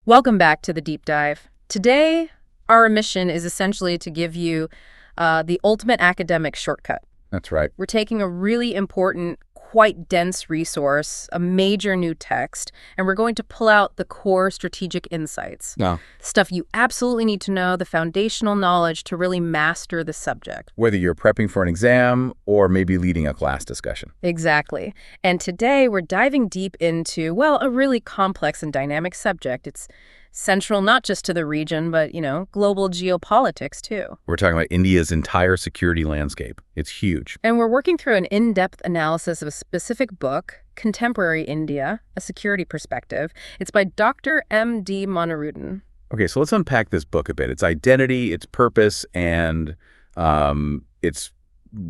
Welcome back to the deep dive. Today, our mission is essentially to give you the ultimate academic shortcut. That's right. We're taking a really important, quite dense resource, a major new text, and we're going to pull out the core strategic insights. No. Stuff you absolutely need to know, the foundational knowledge to really master the subject. Whether you're prepping for an exam or maybe leading a class discussion. Exactly. And today we're diving deep into, well, a really complex and dynamic subject. It's central not just to the region, but, global geopolitics too. We're talking about India's entire security landscape. It's huge. And we're working through an in-depth analysis of a specific book, Contemporary India, A Security Perspective. It's by Dr. M.D. Moniruddin. Okay, so let's unpack this book a bit. Its identity, its purpose, and its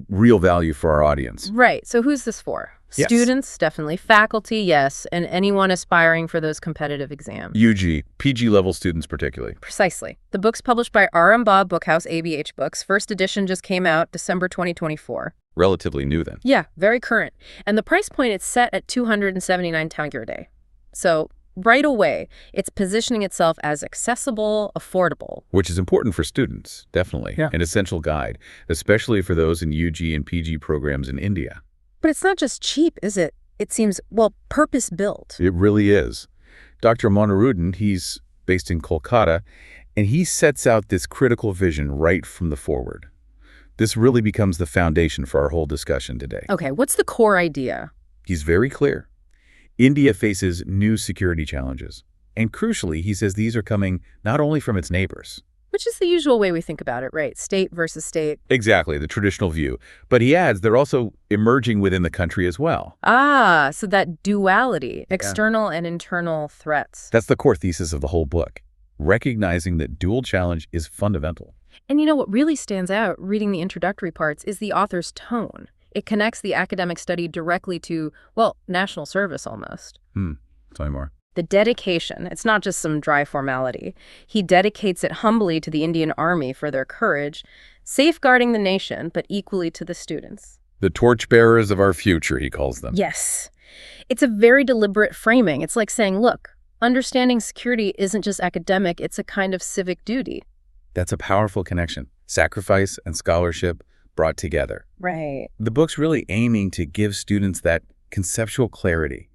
real value for our audience. Right. So who's this for? Yes. Students, definitely. Faculty, yes. And anyone aspiring for those competitive exams. UG, PG level students particularly. Precisely. The book's published by Arambagh Book House, ABH Books. First edition just came out December 2024. Relatively new then. Yeah, very current. And the price point, it's set at 279 tenge a day. So right away, it's positioning itself as accessible, affordable. Which is important for students, definitely. Yeah. An essential guide, especially for those in UG and PG programs in India. But it's not just cheap, is it? It seems, purpose-built. It really is. Dr. Moniruddin, he's based in Kolkata, and he sets out this critical vision right from the forward. This really becomes the foundation for our whole discussion today. Okay, what's the core idea? He's very clear. India faces new security challenges. And crucially, he says these are coming not only from its neighbors. Which is the usual way we think about it, right? State versus state. Exactly, the traditional view. But he adds they're also emerging within the country as well. Ah, so that duality, external and internal threats. That's the core thesis of the whole book, recognizing that dual challenge is fundamental. And what really stands out, reading the introductory parts, is the author's tone. It connects the academic study directly to, national service almost. Tell me more. The dedication, it's not just some dry formality. He dedicates it humbly to the Indian Army for their courage, safeguarding the nation, but equally to the students. The torchbearers of our future, he calls them. Yes. It's a very deliberate framing. It's like saying, look, understanding security isn't just academic, it's a kind of civic duty. That's a powerful connection. Sacrifice and scholarship brought together. Right. The book's really aiming to give students that conceptual clarity,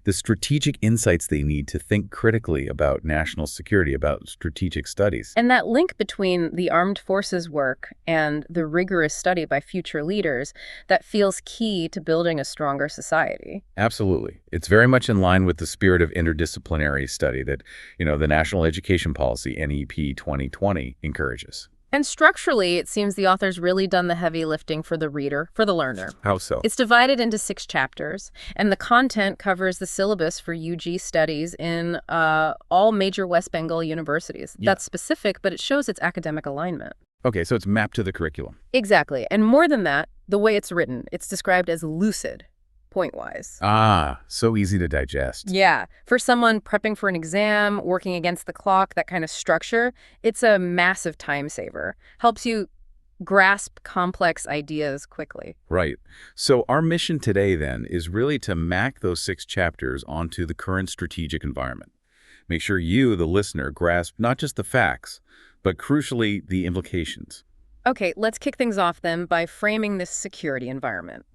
the strategic insights they need to think critically about national security, about strategic studies. And that link between the armed forces work and the rigorous study by future leaders, that feels key to building a stronger society. Absolutely. It's very much in line with the spirit of interdisciplinary study that, the National Education Policy, NEP 2020, encourages. And structurally, it seems the author's really done the heavy lifting for the reader, for the learner. How so? It's divided into 6 chapters, and the content covers the syllabus for UG studies in all major West Bengal universities. Yeah. That's specific, but it shows its academic alignment. Okay, so it's mapped to the curriculum. Exactly. And more than that, the way it's written, it's described as lucid, point-wise. Ah, so easy to digest. Yeah. For someone prepping for an exam, working against the clock, that kind of structure, it's a massive time saver. Helps you grasp complex ideas quickly. Right. So our mission today, then, is really to map those 6 chapters onto the current strategic environment. Make sure you, the listener, grasp not just the facts, but crucially, the implications. Okay, let's kick things off then by framing this security environment.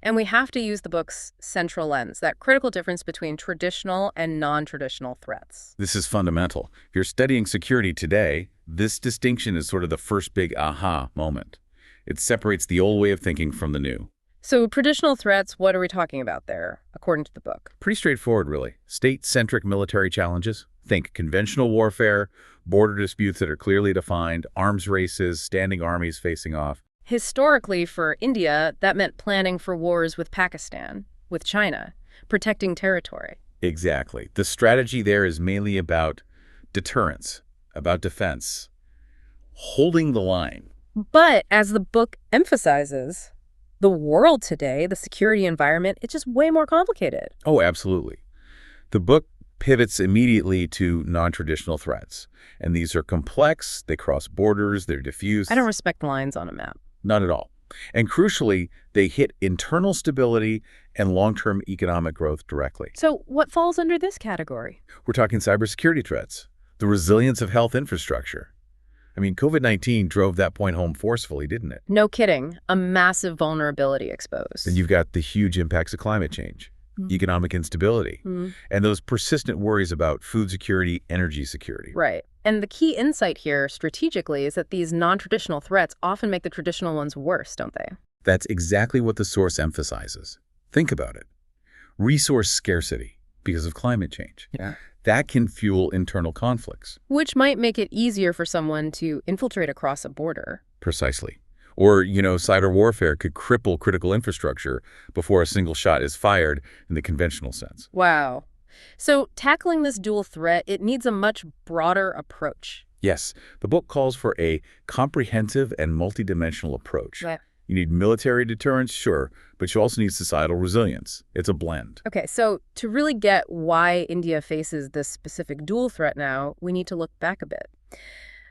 And we have to use the book's central lens, that critical difference between traditional and non-traditional threats. This is fundamental. If you're studying security today, this distinction is sort of the first big aha moment. It separates the old way of thinking from the new. So traditional threats, what are we talking about there, according to the book? Pretty straightforward, really. State-centric military challenges. Think conventional warfare, border disputes that are clearly defined, arms races, standing armies facing off. Historically, for India, that meant planning for wars with Pakistan, with China, protecting territory. Exactly. The strategy there is mainly about deterrence, about defense, holding the line. But as the book emphasizes, the world today, the security environment, it's just way more complicated. Oh, absolutely. The book pivots immediately to non-traditional threats. And these are complex, they cross borders, they're diffuse. I don't respect lines on a map. Not at all. And crucially, they hit internal stability and long-term economic growth directly. So what falls under this category? We're talking cybersecurity threats, The resilience of health infrastructure. I mean, COVID-19 drove that point home forcefully, didn't it? No kidding. A massive vulnerability exposed. Then you've got the huge impacts of climate change, economic instability, and those persistent worries about food security, energy security. Right. And the key insight here, strategically, is that these non-traditional threats often make the traditional ones worse, don't they? That's exactly what the source emphasizes. Think about it. Resource scarcity because of climate change. Yeah. That can fuel internal conflicts. Which might make it easier for someone to infiltrate across a border. Precisely. Or, cyber warfare could cripple critical infrastructure before a single shot is fired in the conventional sense. Wow. So tackling this dual threat, it needs a much broader approach. Yes, the book calls for a comprehensive and multidimensional approach. Right. You need military deterrence, sure, but you also need societal resilience. It's a blend. Okay, so to really get why India faces this specific dual threat now, we need to look back a bit.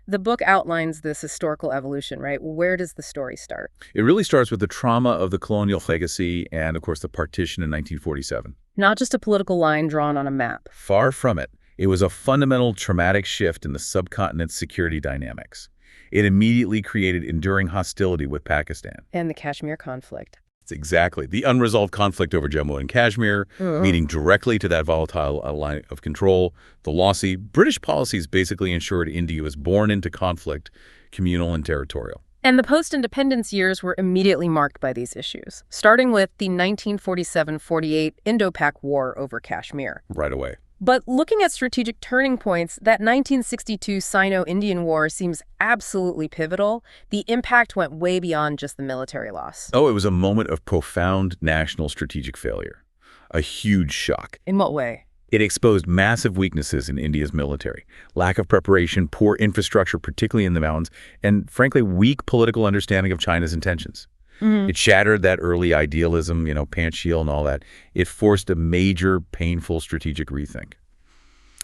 The book outlines this historical evolution, right? Where does the story start? It really starts with the trauma of the colonial legacy and, of course, the partition in 1947. Not just a political line drawn on a map. Far from it. It was a fundamental traumatic shift in the subcontinent's security dynamics. It immediately created enduring hostility with Pakistan. And the Kashmir conflict. It's exactly. The unresolved conflict over Jammu and Kashmir, leading directly to that volatile line of control. The lossy British policies basically ensured India was born into conflict, communal and territorial. And the post-independence years were immediately marked by these issues, starting with the 1947-48 Indo-Pak War over Kashmir. Right away. But looking at strategic turning points, that 1962 Sino-Indian War seems absolutely pivotal. The impact went way beyond just the military loss. Oh, it was a moment of profound national strategic failure. A huge shock. In what way? It exposed massive weaknesses in India's military. Lack of preparation, poor infrastructure, particularly in the mountains, and frankly, weak political understanding of China's intentions. It shattered that early idealism, Panchsheel and all that. It forced a major, painful strategic rethink.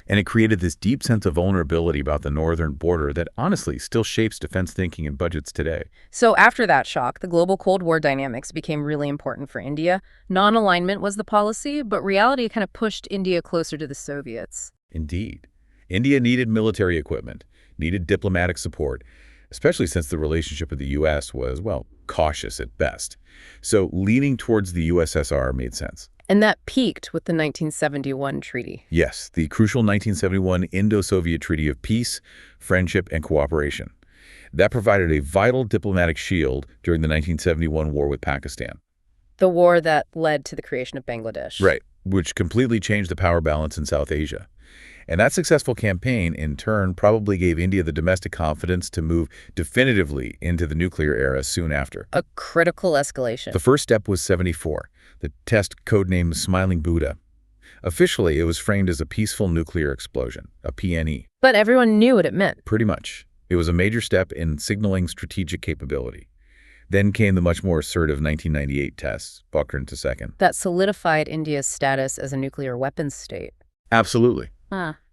And it created this deep sense of vulnerability about the northern border that honestly still shapes defense thinking and budgets today. So after that shock, the global Cold War dynamics became really important for India. Non-alignment was the policy, but reality kind of pushed India closer to the Soviets. Indeed. India needed military equipment, needed diplomatic support, especially since the relationship with the U.S. was, cautious at best. So leaning towards the USSR made sense. And that peaked with the 1971 treaty. Yes, the crucial 1971 Indo-Soviet Treaty of Peace, Friendship, and Cooperation. That provided a vital diplomatic shield during the 1971 war with Pakistan. The war that led to the creation of Bangladesh. Right, which completely changed the power balance in South Asia. And that successful campaign, in turn, probably gave India the domestic confidence to move definitively into the nuclear era soon after. A critical escalation. The first step was 74, the test codenamed Smiling Buddha. Officially, it was framed as a peaceful nuclear explosion, a PNE. But everyone knew what it meant. Pretty much. It was a major step in signaling strategic capability. Then came the much more assertive 1998 tests, Pokhran II. That solidified India's status as a nuclear weapons state. Absolutely.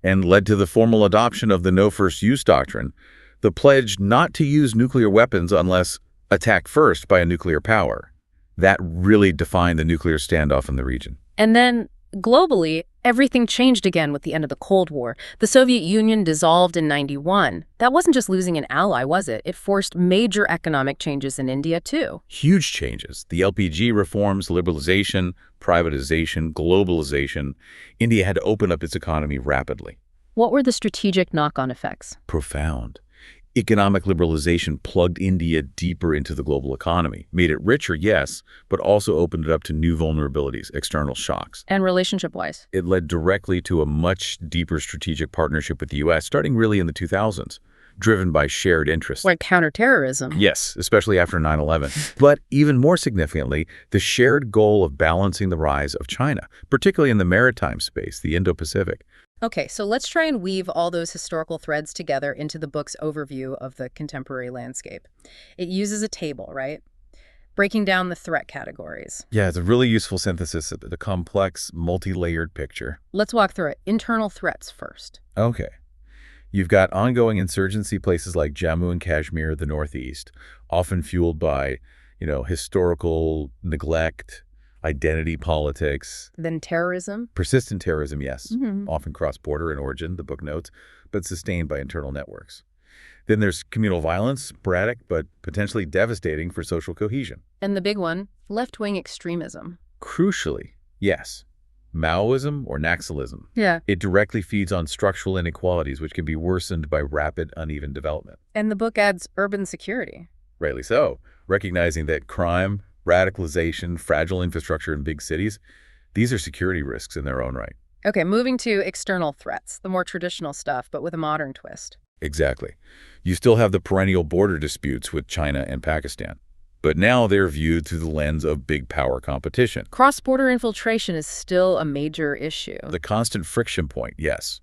And led to the formal adoption of the no first use doctrine, the pledge not to use nuclear weapons unless attacked first by a nuclear power. That really defined the nuclear standoff in the region. And then, globally, everything changed again with the end of the Cold War. The Soviet Union dissolved in '91. That wasn't just losing an ally, was it? It forced major economic changes in India, too. Huge changes. The LPG reforms, liberalization, privatization, globalization. India had to open up its economy rapidly. What were the strategic knock-on effects? Profound. Economic liberalization plugged India deeper into the global economy, made it richer, yes, but also opened it up to new vulnerabilities, external shocks. And relationship-wise? It led directly to a much deeper strategic partnership with the U.S., starting really in the 2000s, driven by shared interests. Like counterterrorism? Yes, especially after 9/11. But even more significantly, the shared goal of balancing the rise of China, particularly in the maritime space, the Indo-Pacific. Okay, so let's try and weave all those historical threads together into the book's overview of the contemporary landscape. It uses a table, right? Breaking down the threat categories. Yeah, it's a really useful synthesis of the complex, multi-layered picture. Let's walk through it. Internal threats first. Okay. You've got ongoing insurgency places like Jammu and Kashmir, the Northeast, often fueled by, historical neglect, identity politics. Then terrorism. Persistent terrorism, yes, often cross-border in origin, the book notes. but sustained by internal networks. Then there's communal violence, sporadic but potentially devastating for social cohesion. And the big one, left-wing extremism. Crucially, yes, Maoism or Naxalism. Yeah. It directly feeds on structural inequalities, which can be worsened by rapid, uneven development. And the book adds urban security. Rightly so, recognizing that crime, radicalization, fragile infrastructure in big cities, these are security risks in their own right. Okay, moving to external threats, the more traditional stuff, but with a modern twist. Exactly. You still have the perennial border disputes with China and Pakistan, but now they're viewed through the lens of big power competition. Cross-border infiltration is still a major issue. The constant friction point, yes.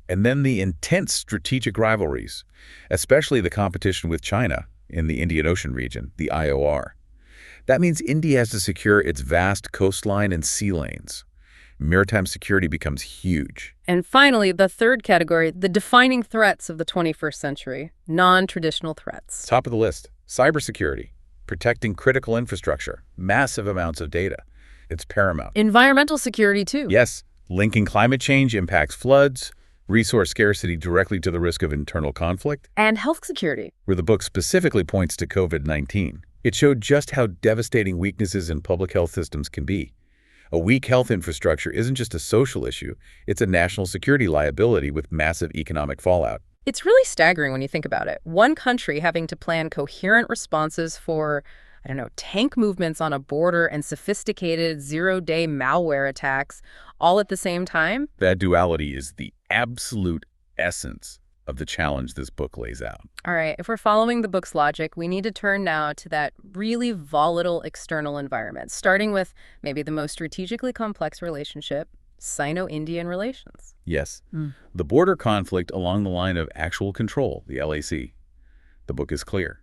And then the intense strategic rivalries, especially the competition with China in the Indian Ocean region, the IOR. That means India has to secure its vast coastline and sea lanes. Maritime security becomes huge. And finally, the third category, the defining threats of the 21st century, non-traditional threats. Top of the list, cybersecurity, protecting critical infrastructure, massive amounts of data. It's paramount. Environmental security, too. Yes, linking climate change impacts floods, resource scarcity directly to the risk of internal conflict. And health security. Where the book specifically points to COVID-19. It showed just how devastating weaknesses in public health systems can be. A weak health infrastructure isn't just a social issue, it's a national security liability with massive economic fallout. It's really staggering when you think about it. One country having to plan coherent responses for, tank movements on a border and sophisticated zero-day malware attacks all at the same time. That duality is the absolute essence of the challenge this book lays out. All right, if we're following the book's logic, we need to turn now to that really volatile external environment, starting with maybe the most strategically complex relationship, Sino-Indian relations. Yes, the border conflict along the line of actual control, the LAC. The book is clear.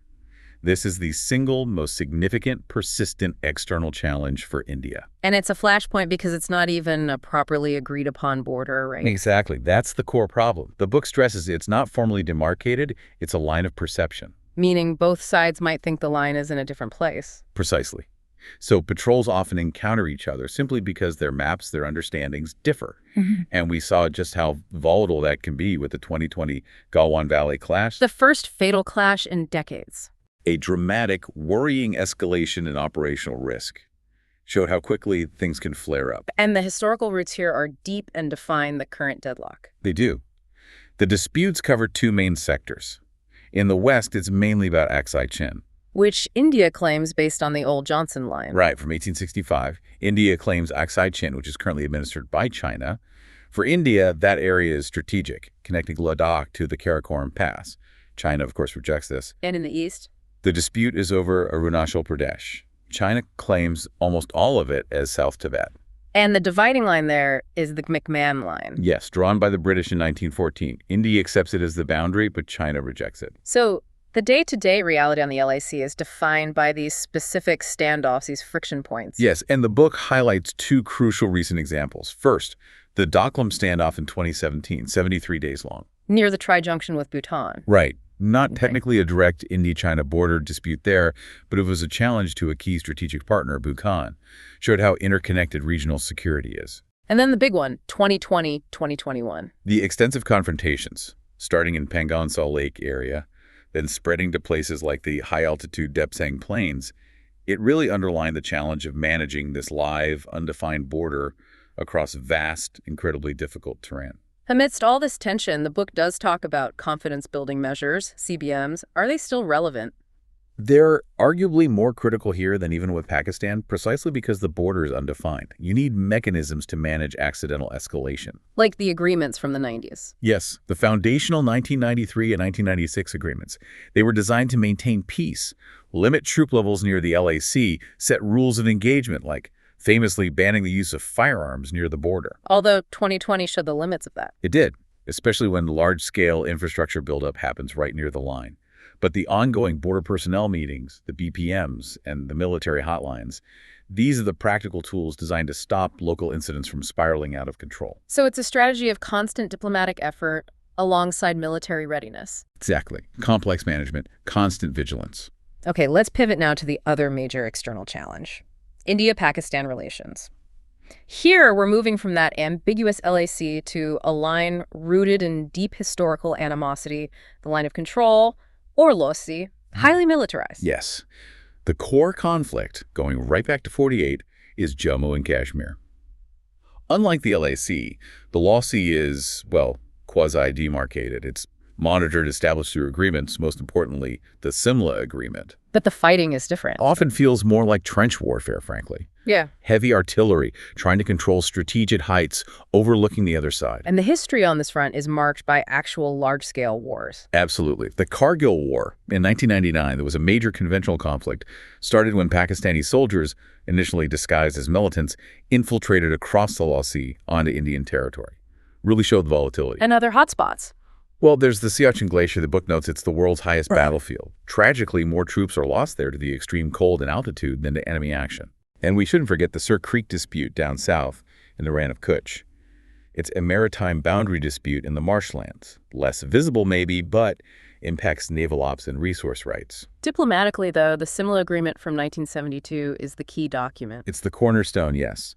This is the single most significant, persistent external challenge for India. And it's a flashpoint because it's not even a properly agreed upon border, right? Exactly. That's the core problem. The book stresses it's not formally demarcated, it's a line of perception. Meaning both sides might think the line is in a different place. Precisely. So patrols often encounter each other simply because their maps, their understandings differ. And we saw just how volatile that can be with the 2020 Galwan Valley clash. The first fatal clash in decades. A dramatic, worrying escalation in operational risk showed how quickly things can flare up. And the historical roots here are deep and define the current deadlock. They do. The disputes cover two main sectors. In the West, it's mainly about Aksai Chin. Which India claims based on the old Johnson line. Right, from 1865. India claims Aksai Chin, which is currently administered by China. For India, that area is strategic, connecting Ladakh to the Karakoram Pass. China, of course, rejects this. And in the East? The dispute is over Arunachal Pradesh. China claims almost all of it as South Tibet. And the dividing line there is the McMahon line. Yes, drawn by the British in 1914. India accepts it as the boundary, but China rejects it. So the day-to-day reality on the LAC is defined by these specific standoffs, these friction points. Yes, and the book highlights two crucial recent examples. First, the Doklam standoff in 2017, 73 days long. Near the tri-junction with Bhutan. Right. Not technically a direct India-China border dispute there, but it was a challenge to a key strategic partner, Bhutan. Showed how interconnected regional security is. And then the big one, 2020-2021. The extensive confrontations, starting in Pangon Salt Lake area, then spreading to places like the high-altitude Depsang Plains, it really underlined the challenge of managing this live, undefined border across vast, incredibly difficult terrain. Amidst all this tension, the book does talk about confidence-building measures, CBMs. Are they still relevant? They're arguably more critical here than even with Pakistan, precisely because the border is undefined. You need mechanisms to manage accidental escalation. Like the agreements from the 90s. Yes, the foundational 1993 and 1996 agreements. They were designed to maintain peace, limit troop levels near the LAC, set rules of engagement like famously banning the use of firearms near the border. Although 2020 showed the limits of that. It did, especially when large-scale infrastructure buildup happens right near the line. But the ongoing border personnel meetings, the BPMs, and the military hotlines, these are the practical tools designed to stop local incidents from spiraling out of control. So it's a strategy of constant diplomatic effort alongside military readiness. Exactly. Complex management, constant vigilance. Okay, let's pivot now to the other major external challenge. India-Pakistan relations. Here, we're moving from that ambiguous LAC to a line rooted in deep historical animosity, the line of control, or LOSI, highly militarized. Yes. The core conflict, going right back to 48, is Jammu and Kashmir. Unlike the LAC, the LOSI is, well, quasi-demarcated. It's monitored, established through agreements, most importantly, the Simla Agreement. But the fighting is different. Often feels more like trench warfare, frankly. Yeah. Heavy artillery trying to control strategic heights overlooking the other side. And the history on this front is marked by actual large-scale wars. Absolutely. The Kargil War in 1999, there was a major conventional conflict, started when Pakistani soldiers, initially disguised as militants, infiltrated across the LOSI onto Indian territory. Really showed the volatility. And other hotspots. Well, there's the Siachen Glacier. The book notes it's the world's highest battlefield. Tragically, more troops are lost there to the extreme cold and altitude than to enemy action. And we shouldn't forget the Sur Creek dispute down south in the Rann of Kutch. It's a maritime boundary dispute in the marshlands. Less visible maybe, but impacts naval ops and resource rights. Diplomatically, though, the Simla Agreement from 1972 is the key document. It's the cornerstone, yes.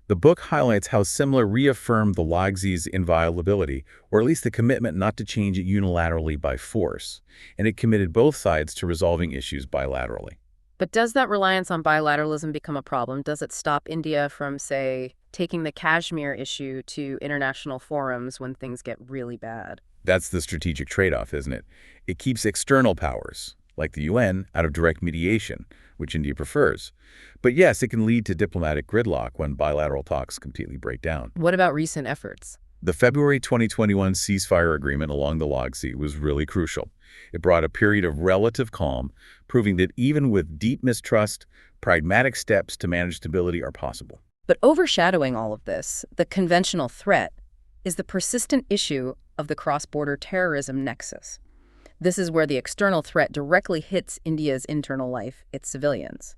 The book highlights how Simla reaffirmed the Lagzi's inviolability, or at least the commitment not to change it unilaterally by force, and it committed both sides to resolving issues bilaterally. But does that reliance on bilateralism become a problem? Does it stop India from, say, taking the Kashmir issue to international forums when things get really bad? That's the strategic trade-off, isn't it? It keeps external powers, like the UN, out of direct mediation, which India prefers. But yes, it can lead to diplomatic gridlock when bilateral talks completely break down. What about recent efforts? The February 2021 ceasefire agreement along the Lagzi was really crucial. It brought a period of relative calm, proving that even with deep mistrust, pragmatic steps to manage stability are possible. But overshadowing all of this, the conventional threat, is the persistent issue of the cross-border terrorism nexus. This is where the external threat directly hits India's internal life, its civilians.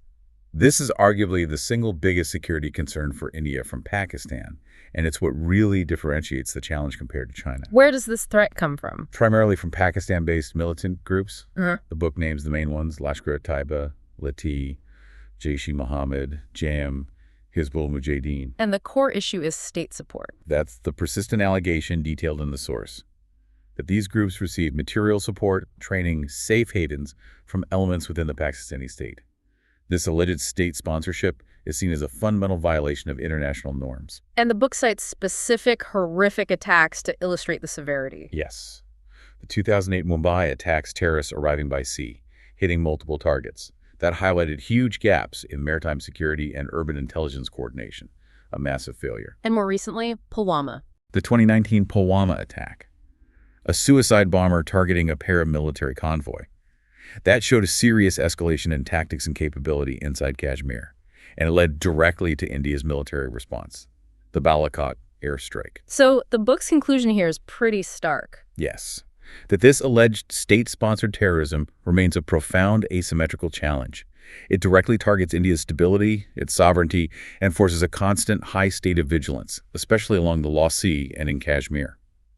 This is arguably the single biggest security concern for India from Pakistan, and it's what really differentiates the challenge compared to China. Where does this threat come from? Primarily from Pakistan-based militant groups. Uh-huh. The book names the main ones: Lashkar-e-Taiba, Lati, Jaish-e-Mohammed, JAM, Hizbul Mujahideen. And the core issue is state support. That's the persistent allegation detailed in the source, that these groups receive material support, training, safe havens from elements within the Pakistani state. This alleged state sponsorship is seen as a fundamental violation of international norms. And the book cites specific, horrific attacks to illustrate the severity. Yes. The 2008 Mumbai attacks terrorists arriving by sea, hitting multiple targets. That highlighted huge gaps in maritime security and urban intelligence coordination, a massive failure. And more recently, Pulwama. The 2019 Pulwama attack, a suicide bomber targeting a paramilitary convoy. That showed a serious escalation in tactics and capability inside Kashmir, and it led directly to India's military response, the Balakot airstrike. So the book's conclusion here is pretty stark. Yes, that this alleged state-sponsored terrorism remains a profound asymmetrical challenge. It directly targets India's stability, its sovereignty, and forces a constant high state of vigilance, especially along the LOSI and in Kashmir.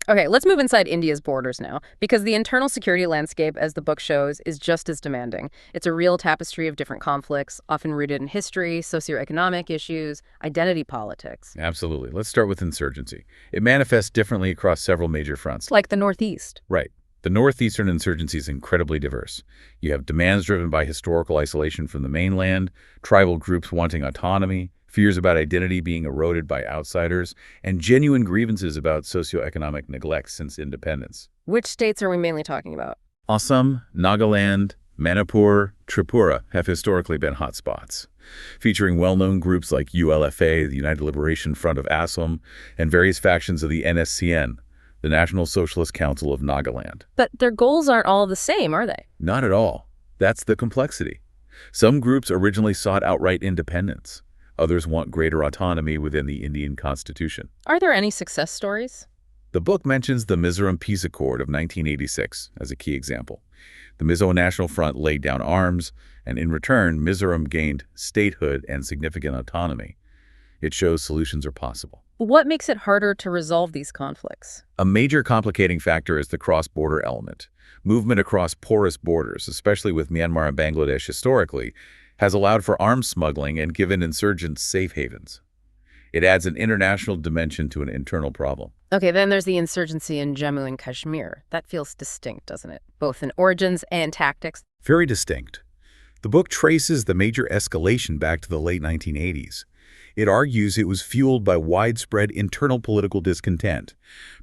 Okay, let's move inside India's borders now, because the internal security landscape, as the book shows, is just as demanding. It's a real tapestry of different conflicts, often rooted in history, socioeconomic issues, identity politics. Absolutely. Let's start with insurgency. It manifests differently across several major fronts. Like the Northeast. Right. The northeastern insurgency is incredibly diverse. You have demands driven by historical isolation from the mainland, tribal groups wanting autonomy, fears about identity being eroded by outsiders, and genuine grievances about socioeconomic neglect since independence. Which states are we mainly talking about? Assam, Nagaland, Manipur, Tripura have historically been hotspots, featuring well-known groups like ULFA, the United Liberation Front of Assam, and various factions of the NSCN, the National Socialist Council of Nagaland. But their goals aren't all the same, are they? Not at all. That's the complexity. Some groups originally sought outright independence. Others want greater autonomy within the Indian constitution. Are there any success stories? The book mentions the Mizoram Peace Accord of 1986 as a key example. The Mizo National Front laid down arms, and in return, Mizoram gained statehood and significant autonomy. It shows solutions are possible. What makes it harder to resolve these conflicts? A major complicating factor is the cross-border element. Movement across porous borders, especially with Myanmar and Bangladesh historically, has allowed for arms smuggling and given insurgents safe havens. It adds an international dimension to an internal problem. Okay, then there's the insurgency in Jammu and Kashmir. That feels distinct, doesn't it? Both in origins and tactics. Very distinct. The book traces the major escalation back to the late 1980s. It argues it was fueled by widespread internal political discontent,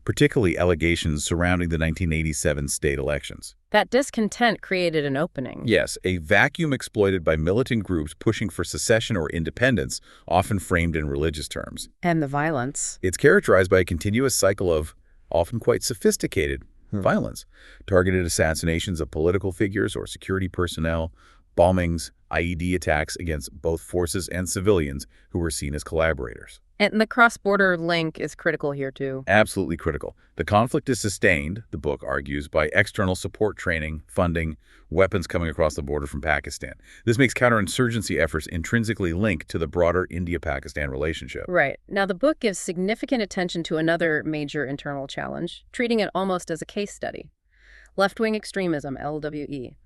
particularly allegations surrounding the 1987 state elections. That discontent created an opening. Yes, a vacuum exploited by militant groups pushing for secession or independence, often framed in religious terms. And the violence. It's characterized by a continuous cycle of, often quite sophisticated, violence, targeted assassinations of political figures or security personnel, bombings, IED attacks against both forces and civilians who were seen as collaborators. And the cross-border link is critical here, too. Absolutely critical. The conflict is sustained, the book argues, by external support training, funding, weapons coming across the border from Pakistan. This makes counterinsurgency efforts intrinsically linked to the broader India-Pakistan relationship. Right. Now, the book gives significant attention to another major internal challenge, treating it almost as a case study. Left-wing extremism, LWE,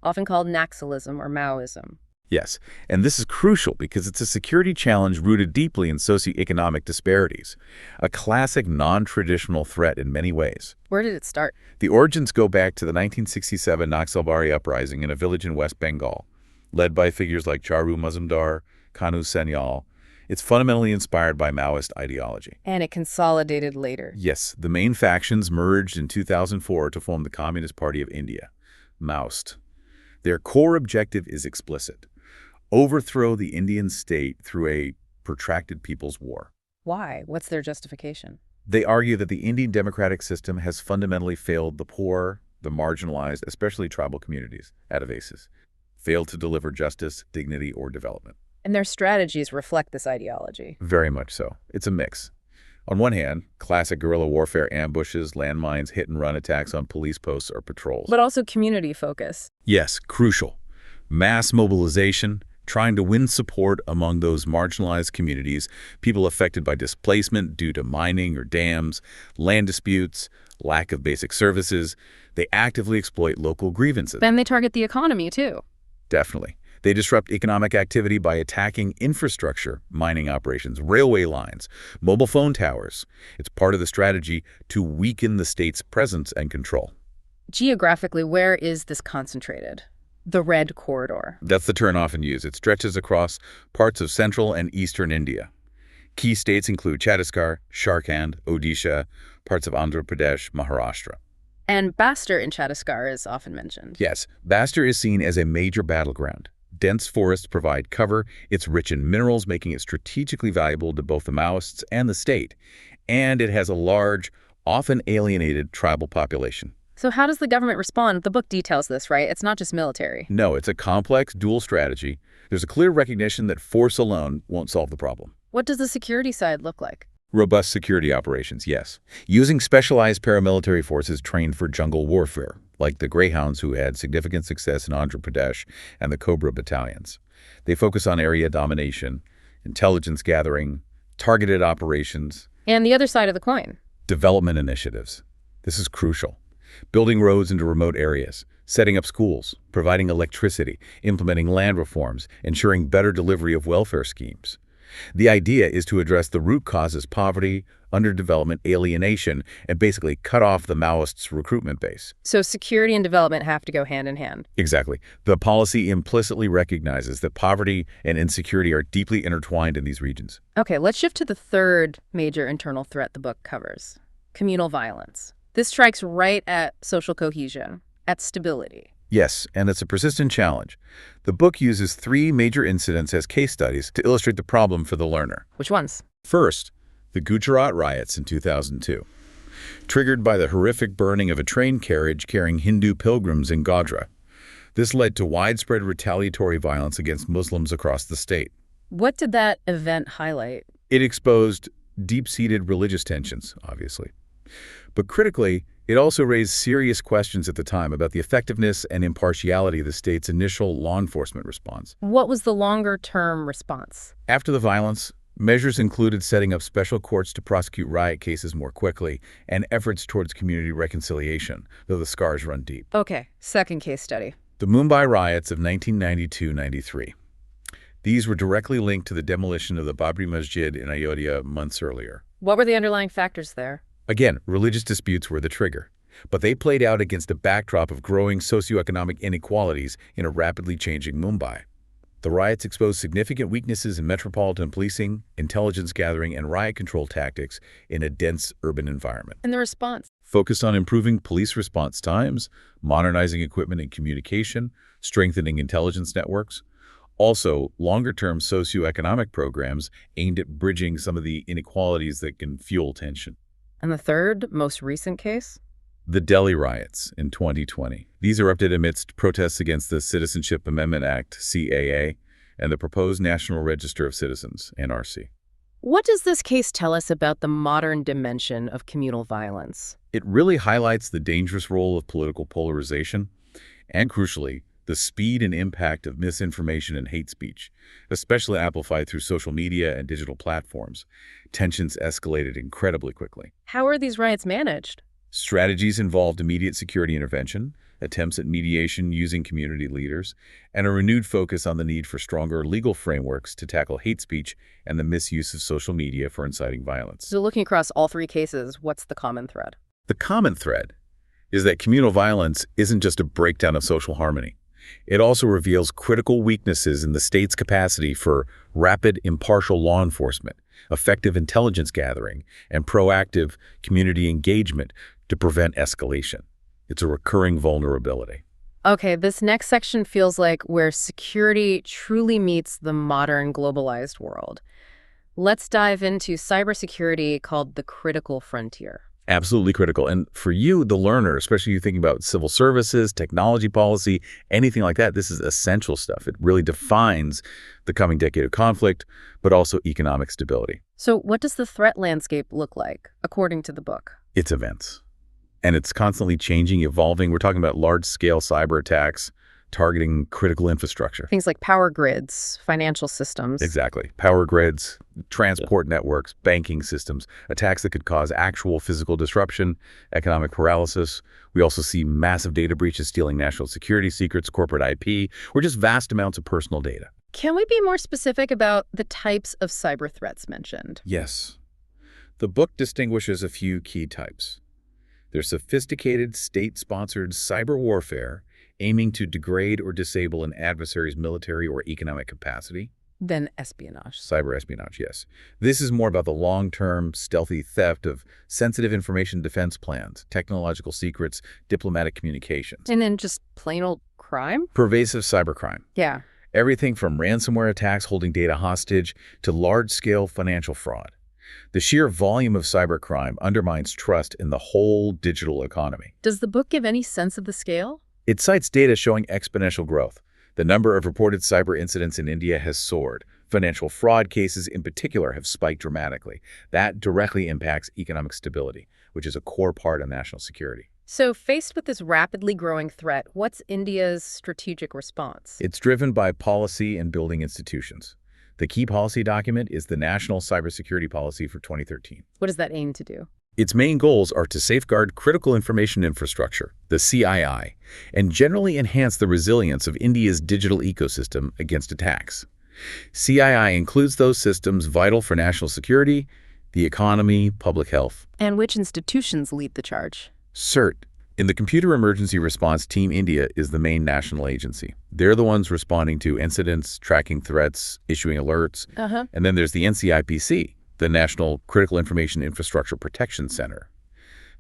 often called Naxalism or Maoism. Yes, and this is crucial because it's a security challenge rooted deeply in socioeconomic disparities, a classic non-traditional threat in many ways. Where did it start? The origins go back to the 1967 Naxalbari uprising in a village in West Bengal, led by figures like Charu Mazumdar, Kanu Senyal. It's fundamentally inspired by Maoist ideology. And it consolidated later. Yes, the main factions merged in 2004 to form the Communist Party of India, Maoist. Their core objective is explicit: overthrow the Indian state through a protracted people's war. Why? What's their justification? They argue that the Indian democratic system has fundamentally failed the poor, the marginalized, especially tribal communities, Adivasis, failed to deliver justice, dignity, or development. And their strategies reflect this ideology. Very much so. It's a mix. On one hand, classic guerrilla warfare ambushes, landmines, hit-and-run attacks on police posts or patrols. But also community focus. Yes, crucial. Mass mobilization, trying to win support among those marginalized communities, people affected by displacement due to mining or dams, land disputes, lack of basic services. They actively exploit local grievances. Then they target the economy, too. Definitely. They disrupt economic activity by attacking infrastructure, mining operations, railway lines, mobile phone towers. It's part of the strategy to weaken the state's presence and control. Geographically, where is this concentrated? The Red Corridor. That's the term often used. It stretches across parts of central and eastern India. Key states include Chhattisgarh, Jharkhand, Odisha, parts of Andhra Pradesh, Maharashtra. And Bastar in Chhattisgarh is often mentioned. Yes, Bastar is seen as a major battleground. Dense forests provide cover. It's rich in minerals, making it strategically valuable to both the Maoists and the state. And it has a large, often alienated tribal population. So how does the government respond? The book details this, right? It's not just military. No, it's a complex, dual strategy. There's a clear recognition that force alone won't solve the problem. What does the security side look like? Robust security operations, yes. Using specialized paramilitary forces trained for jungle warfare, like the Greyhounds who had significant success in Andhra Pradesh and the Cobra battalions. They focus on area domination, intelligence gathering, targeted operations. And the other side of the coin. Development initiatives. This is crucial. Building roads into remote areas, setting up schools, providing electricity, implementing land reforms, ensuring better delivery of welfare schemes. The idea is to address the root causes: poverty, underdevelopment, alienation, and basically cut off the Maoists' recruitment base. So security and development have to go hand in hand. Exactly. The policy implicitly recognizes that poverty and insecurity are deeply intertwined in these regions. Okay, let's shift to the third major internal threat the book covers: communal violence. This strikes right at social cohesion, at stability. Yes, and it's a persistent challenge. The book uses 3 major incidents as case studies to illustrate the problem for the learner. Which ones? First, the Gujarat riots in 2002, triggered by the horrific burning of a train carriage carrying Hindu pilgrims in Godhra. This led to widespread retaliatory violence against Muslims across the state. What did that event highlight? It exposed deep-seated religious tensions, obviously. But critically, it also raised serious questions at the time about the effectiveness and impartiality of the state's initial law enforcement response. What was the longer-term response? After the violence, measures included setting up special courts to prosecute riot cases more quickly and efforts towards community reconciliation, though the scars run deep. Okay, second case study. The Mumbai riots of 1992-93. These were directly linked to the demolition of the Babri Masjid in Ayodhya months earlier. What were the underlying factors there? Again, religious disputes were the trigger, but they played out against a backdrop of growing socioeconomic inequalities in a rapidly changing Mumbai. The riots exposed significant weaknesses in metropolitan policing, intelligence gathering, and riot control tactics in a dense urban environment. And the response? Focused on improving police response times, modernizing equipment and communication, strengthening intelligence networks. Also, longer-term socioeconomic programs aimed at bridging some of the inequalities that can fuel tension. And the third, most recent case? The Delhi riots in 2020. These erupted amidst protests against the Citizenship Amendment Act, CAA, and the proposed National Register of Citizens, NRC. What does this case tell us about the modern dimension of communal violence? It really highlights the dangerous role of political polarization and, crucially, the speed and impact of misinformation and hate speech, especially amplified through social media and digital platforms. Tensions escalated incredibly quickly. How are these riots managed? Strategies involved immediate security intervention, attempts at mediation using community leaders, and a renewed focus on the need for stronger legal frameworks to tackle hate speech and the misuse of social media for inciting violence. So looking across all three cases, what's the common thread? The common thread is that communal violence isn't just a breakdown of social harmony. It also reveals critical weaknesses in the state's capacity for rapid, impartial law enforcement, effective intelligence gathering, and proactive community engagement to prevent escalation. It's a recurring vulnerability. Okay, this next section feels like where security truly meets the modern globalized world. Let's dive into cybersecurity called the critical frontier. Absolutely critical. And for you, the learner, especially you thinking about civil services, technology policy, anything like that, this is essential stuff. It really defines the coming decade of conflict, but also economic stability. So what does the threat landscape look like, according to the book? It's events. And it's constantly changing, evolving. We're talking about large-scale cyber attacks targeting critical infrastructure. Things like power grids, financial systems. Exactly. Power grids, transport networks, banking systems, attacks that could cause actual physical disruption, economic paralysis. We also see massive data breaches stealing national security secrets, corporate IP, or just vast amounts of personal data. Can we be more specific about the types of cyber threats mentioned? Yes. The book distinguishes a few key types. There's sophisticated state-sponsored cyber warfare aiming to degrade or disable an adversary's military or economic capacity. Then espionage. Cyber espionage, yes. This is more about the long-term, stealthy theft of sensitive information defense plans, technological secrets, diplomatic communications. And then just plain old crime? Pervasive cybercrime. Yeah. Everything from ransomware attacks holding data hostage to large-scale financial fraud. The sheer volume of cybercrime undermines trust in the whole digital economy. Does the book give any sense of the scale? It cites data showing exponential growth. The number of reported cyber incidents in India has soared. Financial fraud cases in particular have spiked dramatically. That directly impacts economic stability, which is a core part of national security. So faced with this rapidly growing threat, what's India's strategic response? It's driven by policy and building institutions. The key policy document is the National Cybersecurity Policy for 2013. What does that aim to do? Its main goals are to safeguard critical information infrastructure, the CII, and generally enhance the resilience of India's digital ecosystem against attacks. CII includes those systems vital for national security, the economy, public health. And which institutions lead the charge? CERT. In the Computer Emergency Response Team, India is the main national agency. They're the ones responding to incidents, tracking threats, issuing alerts. And then there's the NCIPC, the National Critical Information Infrastructure Protection Center.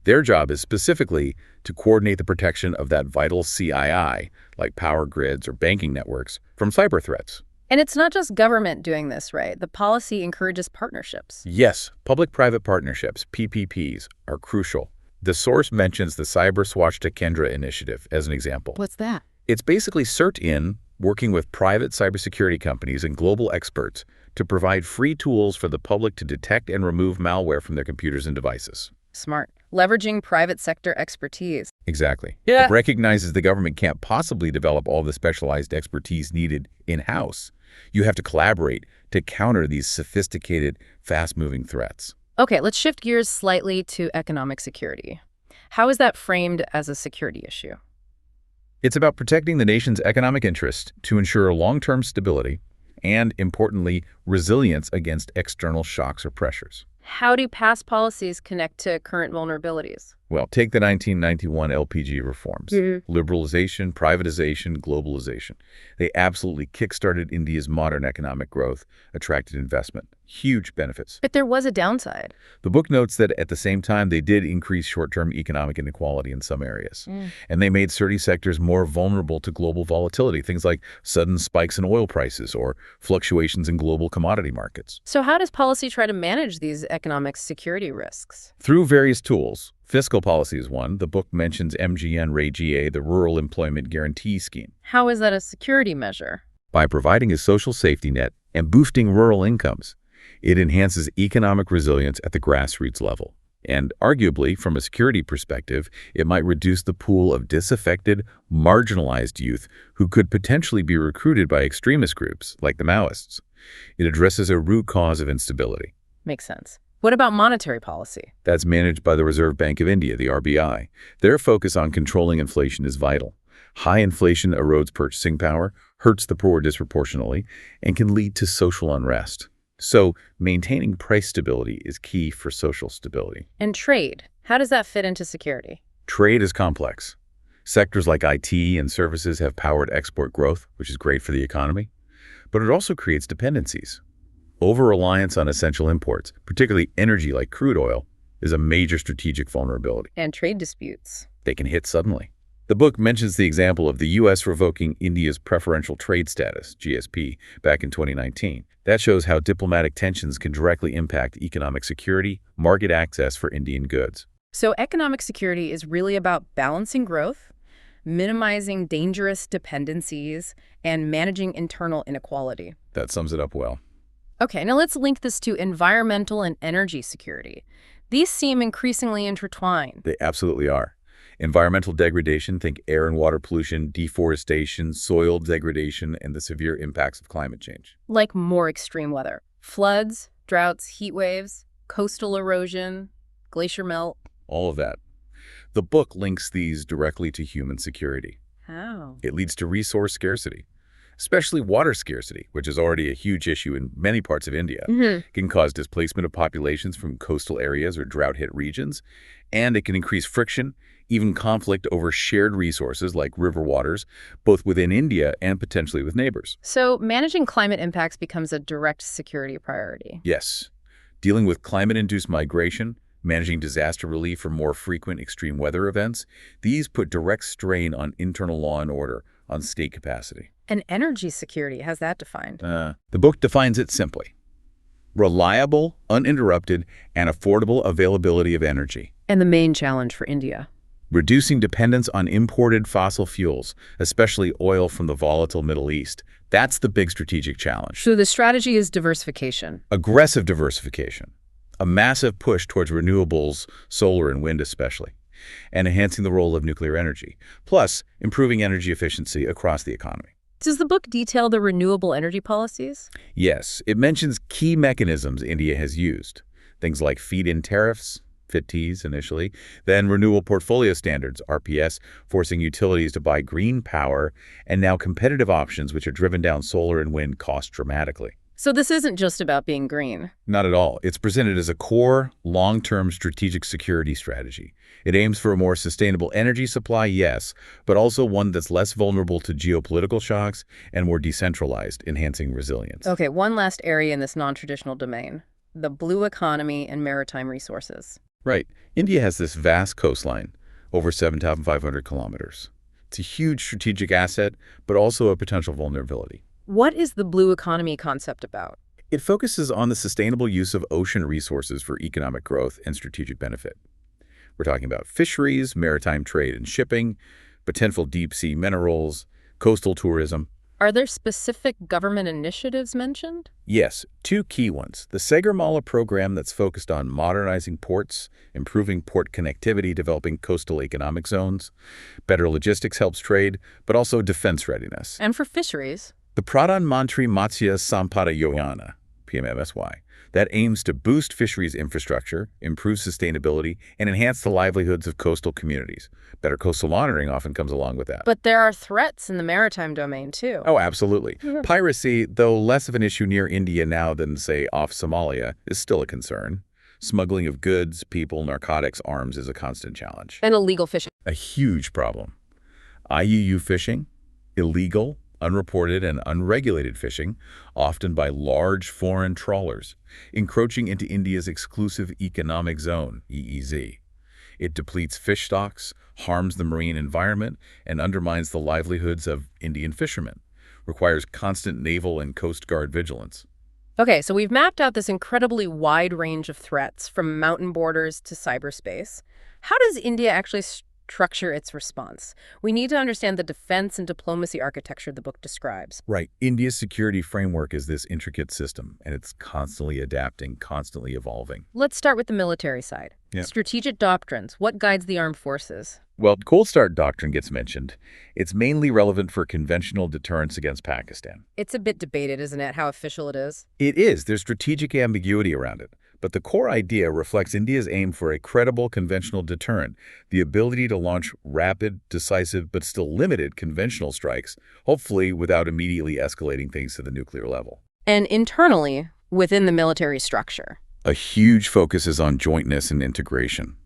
Their job is specifically to coordinate the protection of that vital CII, like power grids or banking networks, from cyber threats. And it's not just government doing this, right? The policy encourages partnerships. Yes, public-private partnerships, PPPs, are crucial. The source mentions the Cyber Swachhta Kendra initiative as an example. What's that? It's basically CERT-in working with private cybersecurity companies and global experts to provide free tools for the public to detect and remove malware from their computers and devices. Smart. Leveraging private sector expertise. Exactly. Yeah. It recognizes the government can't possibly develop all the specialized expertise needed in-house. You have to collaborate to counter these sophisticated, fast-moving threats. Okay, let's shift gears slightly to economic security. How is that framed as a security issue? It's about protecting the nation's economic interests to ensure long-term stability and, importantly, resilience against external shocks or pressures. How do past policies connect to current vulnerabilities? Well, take the 1991 LPG reforms. Liberalization, privatization, globalization. They absolutely kickstarted India's modern economic growth, attracted investment. Huge benefits. But there was a downside. The book notes that at the same time, they did increase short-term economic inequality in some areas. And they made certain sectors more vulnerable to global volatility, things like sudden spikes in oil prices or fluctuations in global commodity markets. So how does policy try to manage these economic security risks? Through various tools. Fiscal policy is one. The book mentions MGN-RE-GA, the Rural Employment Guarantee Scheme. How is that a security measure? By providing a social safety net and boosting rural incomes, it enhances economic resilience at the grassroots level. And arguably, from a security perspective, it might reduce the pool of disaffected, marginalized youth who could potentially be recruited by extremist groups like the Maoists. It addresses a root cause of instability. Makes sense. What about monetary policy? That's managed by the Reserve Bank of India, the RBI. Their focus on controlling inflation is vital. High inflation erodes purchasing power, hurts the poor disproportionately, and can lead to social unrest. So, maintaining price stability is key for social stability. And trade, how does that fit into security? Trade is complex. Sectors like IT and services have powered export growth, which is great for the economy. But it also creates dependencies. Over-reliance on essential imports, particularly energy like crude oil, is a major strategic vulnerability. And trade disputes. They can hit suddenly. The book mentions the example of the U.S. revoking India's preferential trade status, GSP, back in 2019. That shows how diplomatic tensions can directly impact economic security, market access for Indian goods. So economic security is really about balancing growth, minimizing dangerous dependencies, and managing internal inequality. That sums it up well. Okay, now let's link this to environmental and energy security. These seem increasingly intertwined. They absolutely are. Environmental degradation, think air and water pollution, deforestation, soil degradation, and the severe impacts of climate change. Like more extreme weather. Floods, droughts, heat waves, coastal erosion, glacier melt. All of that. The book links these directly to human security. How? It leads to resource scarcity, especially water scarcity, which is already a huge issue in many parts of India. It can cause displacement of populations from coastal areas or drought-hit regions, and it can increase friction, even conflict over shared resources like river waters, both within India and potentially with neighbors. So managing climate impacts becomes a direct security priority. Yes. Dealing with climate-induced migration, managing disaster relief for more frequent extreme weather events, these put direct strain on internal law and order, on state capacity. And energy security, how's that defined? The book defines it simply. Reliable, uninterrupted, and affordable availability of energy. And the main challenge for India? Reducing dependence on imported fossil fuels, especially oil from the volatile Middle East. That's the big strategic challenge. So the strategy is diversification. Aggressive diversification. A massive push towards renewables, solar and wind especially, and enhancing the role of nuclear energy, plus improving energy efficiency across the economy. Does the book detail the renewable energy policies? Yes, it mentions key mechanisms India has used, things like feed-in tariffs, FITs initially, then renewable portfolio standards, RPS, forcing utilities to buy green power, and now competitive options which have driven down solar and wind costs dramatically. So this isn't just about being green. Not at all. It's presented as a core, long-term strategic security strategy. It aims for a more sustainable energy supply, yes, but also one that's less vulnerable to geopolitical shocks and more decentralized, enhancing resilience. Okay, one last area in this non-traditional domain, the blue economy and maritime resources. Right. India has this vast coastline, over 7,500 kilometers. It's a huge strategic asset, but also a potential vulnerability. What is the blue economy concept about? It focuses on the sustainable use of ocean resources for economic growth and strategic benefit. We're talking about fisheries, maritime trade and shipping, potential deep-sea minerals, coastal tourism. Are there specific government initiatives mentioned? Yes, two key ones. The Sagarmala program that's focused on modernizing ports, improving port connectivity, developing coastal economic zones. Better logistics helps trade, but also defense readiness. And for fisheries? The Pradhan Mantri Matsya Sampada Yojana, PMMSY, that aims to boost fisheries infrastructure, improve sustainability, and enhance the livelihoods of coastal communities. Better coastal monitoring often comes along with that. But there are threats in the maritime domain, too. Oh, absolutely. Piracy, though less of an issue near India now than, say, off Somalia, is still a concern. Smuggling of goods, people, narcotics, arms is a constant challenge. And illegal fishing. A huge problem. IUU fishing, illegal, unreported, and unregulated fishing, often by large foreign trawlers, encroaching into India's exclusive economic zone, EEZ. It depletes fish stocks, harms the marine environment, and undermines the livelihoods of Indian fishermen. Requires constant naval and coast guard vigilance. Okay, so we've mapped out this incredibly wide range of threats, from mountain borders to cyberspace. How does India actually structure its response? We need to understand the defense and diplomacy architecture the book describes. Right. India's security framework is this intricate system, and it's constantly adapting, constantly evolving. Let's start with the military side. Yeah. Strategic doctrines. What guides the armed forces? Well, Cold Start Doctrine gets mentioned. It's mainly relevant for conventional deterrence against Pakistan. It's a bit debated, isn't it, how official it is? It is. There's strategic ambiguity around it. But the core idea reflects India's aim for a credible conventional deterrent, the ability to launch rapid, decisive, but still limited conventional strikes, hopefully without immediately escalating things to the nuclear level. And internally, within the military structure. A huge focus is on jointness and integration,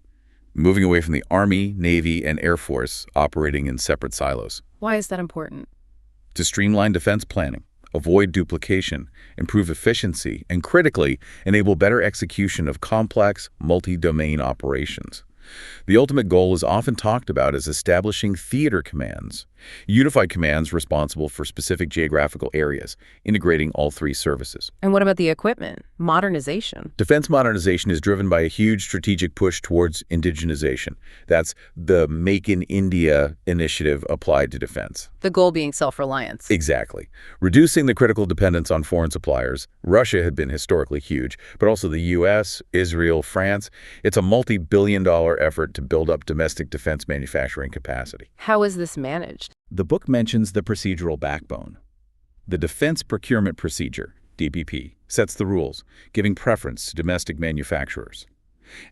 moving away from the Army, Navy, and Air Force operating in separate silos. Why is that important? To streamline defense planning, avoid duplication, improve efficiency, and critically, enable better execution of complex, multi-domain operations. The ultimate goal is often talked about as establishing theater commands, unified commands responsible for specific geographical areas, integrating all three services. And what about the equipment? Modernization? Defense modernization is driven by a huge strategic push towards indigenization. That's the Make in India initiative applied to defense. The goal being self-reliance. Exactly. Reducing the critical dependence on foreign suppliers. Russia had been historically huge, but also the U.S., Israel, France. It's a multi-billion-dollar effort to build up domestic defense manufacturing capacity. How is this managed? The book mentions the procedural backbone. The Defense Procurement Procedure, DPP, sets the rules, giving preference to domestic manufacturers.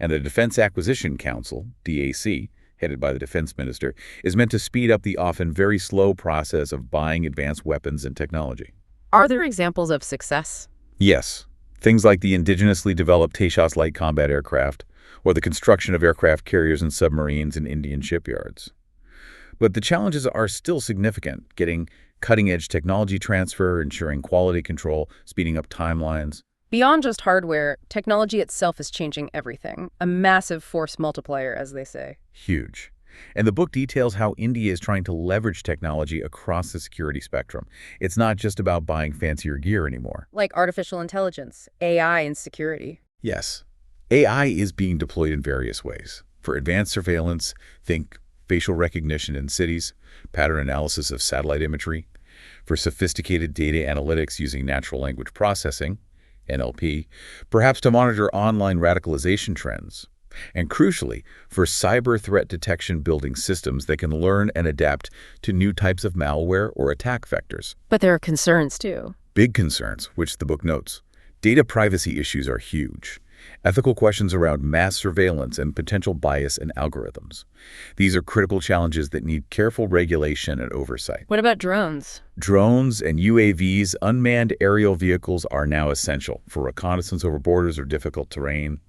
And the Defense Acquisition Council, DAC, headed by the defense minister, is meant to speed up the often very slow process of buying advanced weapons and technology. Are there examples of success? Yes. Things like the indigenously developed Tejas light combat aircraft, or the construction of aircraft carriers and submarines in Indian shipyards. But the challenges are still significant, getting cutting-edge technology transfer, ensuring quality control, speeding up timelines. Beyond just hardware, technology itself is changing everything. A massive force multiplier, as they say. Huge. And the book details how India is trying to leverage technology across the security spectrum. It's not just about buying fancier gear anymore. Like artificial intelligence, AI, and security. Yes. AI is being deployed in various ways. For advanced surveillance, think facial recognition in cities, pattern analysis of satellite imagery. For sophisticated data analytics using natural language processing, NLP, perhaps to monitor online radicalization trends. And crucially, for cyber threat detection building systems that can learn and adapt to new types of malware or attack vectors. But there are concerns, too. Big concerns, which the book notes. Data privacy issues are huge. Ethical questions around mass surveillance and potential bias in algorithms. These are critical challenges that need careful regulation and oversight. What about drones? Drones and UAVs, unmanned aerial vehicles, are now essential for reconnaissance over borders or difficult terrain,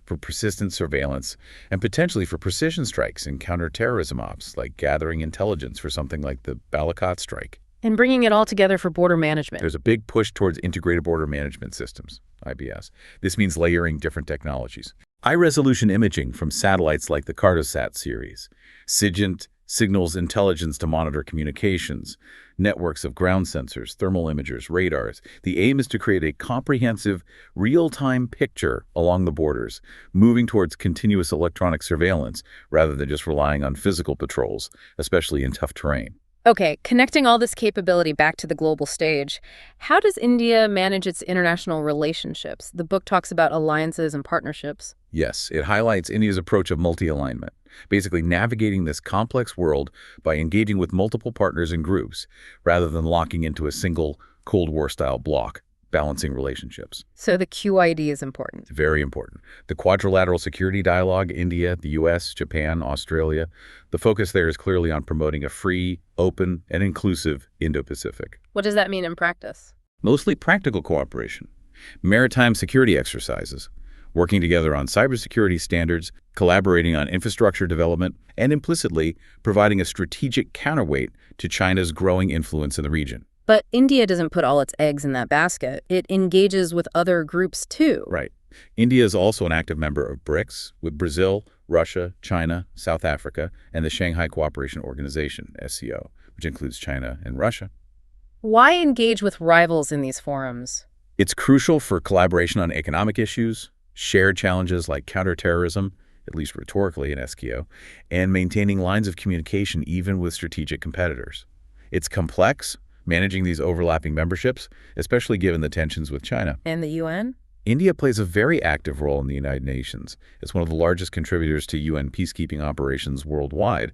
for persistent surveillance, and potentially for precision strikes and counterterrorism ops, like gathering intelligence for something like the Balakot strike. And bringing it all together for border management. There's a big push towards integrated border management systems, IBS. This means layering different technologies. High-resolution imaging from satellites like the Cartosat series, SIGINT signals intelligence to monitor communications, networks of ground sensors, thermal imagers, radars. The aim is to create a comprehensive, real-time picture along the borders, moving towards continuous electronic surveillance rather than just relying on physical patrols, especially in tough terrain. Okay, connecting all this capability back to the global stage, how does India manage its international relationships? The book talks about alliances and partnerships. Yes, it highlights India's approach of multi-alignment, basically navigating this complex world by engaging with multiple partners and groups, rather than locking into a single Cold War-style bloc. balancing relationships. So the QID is important. Very important. The quadrilateral security dialogue, India, the U.S., Japan, Australia, the focus there is clearly on promoting a free, open, and inclusive Indo-Pacific. What does that mean in practice? Mostly practical cooperation, maritime security exercises, working together on cybersecurity standards, collaborating on infrastructure development, and implicitly providing a strategic counterweight to China's growing influence in the region. But India doesn't put all its eggs in that basket. It engages with other groups too. Right. India is also an active member of BRICS, with Brazil, Russia, China, South Africa, and the Shanghai Cooperation Organization, SCO, which includes China and Russia. Why engage with rivals in these forums? It's crucial for collaboration on economic issues, shared challenges like counterterrorism, at least rhetorically in SKO, and maintaining lines of communication even with strategic competitors. It's complex, managing these overlapping memberships, especially given the tensions with China. And the UN? India plays a very active role in the United Nations as one of the largest contributors to UN peacekeeping operations worldwide.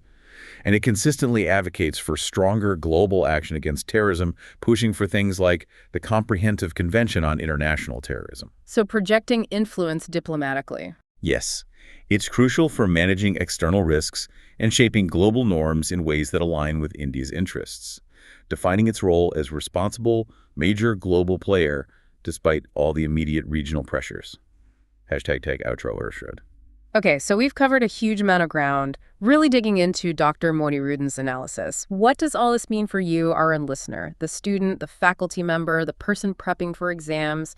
And it consistently advocates for stronger global action against terrorism, pushing for things like the Comprehensive Convention on International Terrorism. So projecting influence diplomatically. Yes, it's crucial for managing external risks and shaping global norms in ways that align with India's interests, defining its role as responsible, major global player despite all the immediate regional pressures. Hashtag tag outro Urshad. Okay, so we've covered a huge amount of ground, really digging into Dr. Moniruddin's analysis. What does all this mean for you, our listener, the student, the faculty member, the person prepping for exams?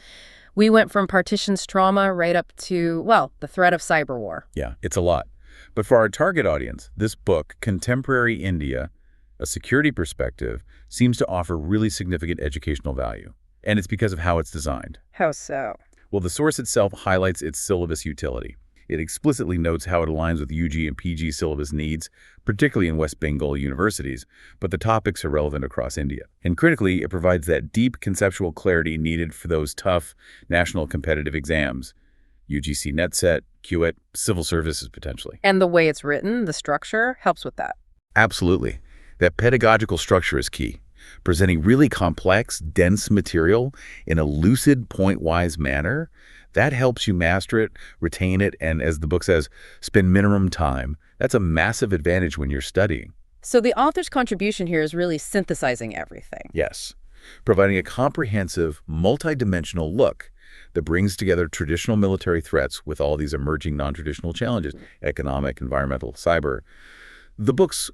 We went from partitions trauma right up to, well, the threat of cyber war. Yeah, it's a lot. But for our target audience, this book, Contemporary India, A Security Perspective, seems to offer really significant educational value. And it's because of how it's designed. How so? Well, the source itself highlights its syllabus utility. It explicitly notes how it aligns with UG and PG syllabus needs, particularly in West Bengal universities, but the topics are relevant across India. And critically, it provides that deep conceptual clarity needed for those tough national competitive exams, UGC NetSet, CUET, civil services potentially. And the way it's written, the structure, helps with that. Absolutely. That pedagogical structure is key. Presenting really complex, dense material in a lucid, point-wise manner, that helps you master it, retain it, and as the book says, spend minimum time. That's a massive advantage when you're studying. So the author's contribution here is really synthesizing everything. Yes, providing a comprehensive, multidimensional look that brings together traditional military threats with all these emerging non-traditional challenges, economic, environmental, cyber. The book's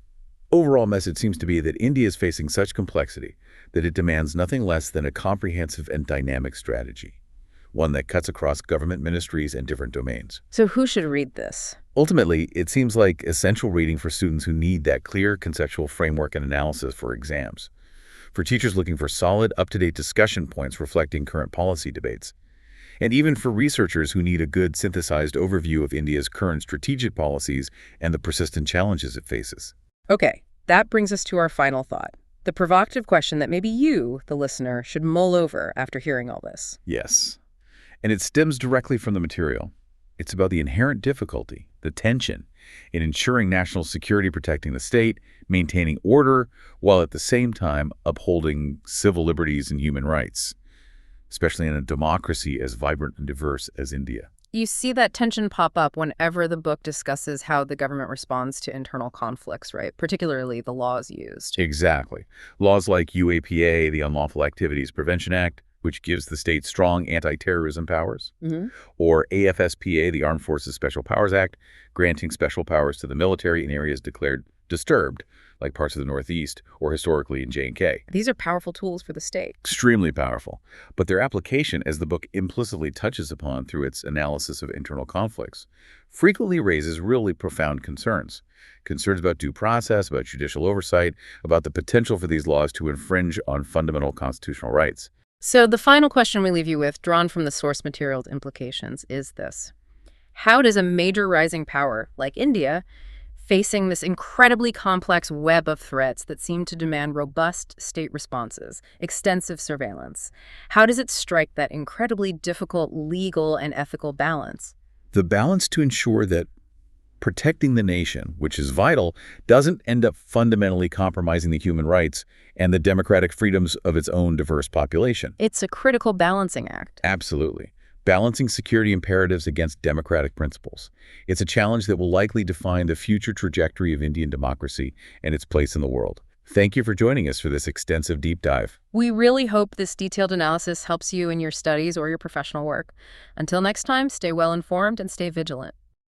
overall message seems to be that India is facing such complexity that it demands nothing less than a comprehensive and dynamic strategy, one that cuts across government ministries and different domains. So who should read this? Ultimately, it seems like essential reading for students who need that clear conceptual framework and analysis for exams, for teachers looking for solid, up-to-date discussion points reflecting current policy debates, and even for researchers who need a good synthesized overview of India's current strategic policies and the persistent challenges it faces. Okay, that brings us to our final thought, the provocative question that maybe you, the listener, should mull over after hearing all this. Yes, and it stems directly from the material. It's about the inherent difficulty, the tension, in ensuring national security, protecting the state, maintaining order, while at the same time upholding civil liberties and human rights, especially in a democracy as vibrant and diverse as India. You see that tension pop up whenever the book discusses how the government responds to internal conflicts, right? Particularly the laws used. Exactly. Laws like UAPA, the Unlawful Activities Prevention Act, which gives the state strong anti-terrorism powers, or AFSPA, the Armed Forces Special Powers Act, granting special powers to the military in areas declared disturbed, like parts of the Northeast or historically in J&K. These are powerful tools for the state. Extremely powerful. But their application, as the book implicitly touches upon through its analysis of internal conflicts, frequently raises really profound concerns. Concerns about due process, about judicial oversight, about the potential for these laws to infringe on fundamental constitutional rights. So the final question we leave you with, drawn from the source material's implications, is this. How does a major rising power like India, facing this incredibly complex web of threats that seem to demand robust state responses, extensive surveillance, how does it strike that incredibly difficult legal and ethical balance? The balance to ensure that protecting the nation, which is vital, doesn't end up fundamentally compromising the human rights and the democratic freedoms of its own diverse population. It's a critical balancing act. Absolutely. Balancing security imperatives against democratic principles. It's a challenge that will likely define the future trajectory of Indian democracy and its place in the world. Thank you for joining us for this extensive deep dive. We really hope this detailed analysis helps you in your studies or your professional work. Until next time, stay well informed and stay vigilant.